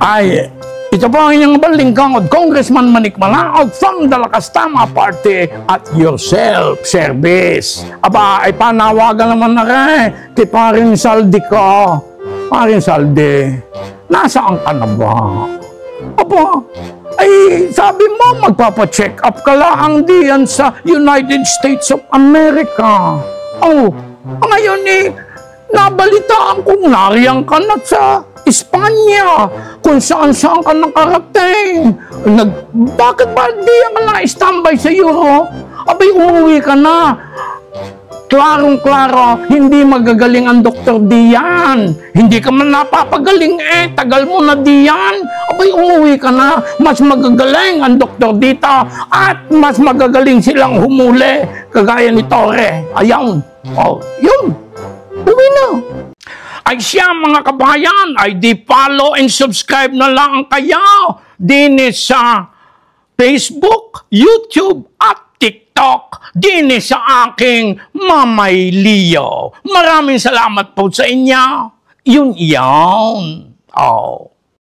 ay ito po ang inyong balingkangod, Congressman Manik Malaog from the Lakas Tama Party at your self-service. Aba, ay panawagan naman na rin kay Paring Saldi ko. Paring Saldi, nasaan ka na ba? Aba, ay sabi mo magpapacheck up ka lang diyan sa United States of America. Oh, ngayon nabalitaan kong nariyang ka na sa Espanya, kung saan-saan ka nakarating. Bakit ba di ka na-standby sa Europe? Abay, umuwi ka na. Klarong-klaro, hindi magagaling ang doktor diyan. Hindi ka man napapagaling tagal mo na diyan. Abay, umuwi ka na. Mas magagaling ang doktor dito at mas magagaling silang humuli kagaya ni Torre. Ayan. Oh, yun. Uwi na. Ay siya mga kabayan, ay di follow and subscribe na lang kayo din sa Facebook, YouTube at TikTok din sa aking Mamay Leo. Maraming salamat po sa inyo. Yun. Oh.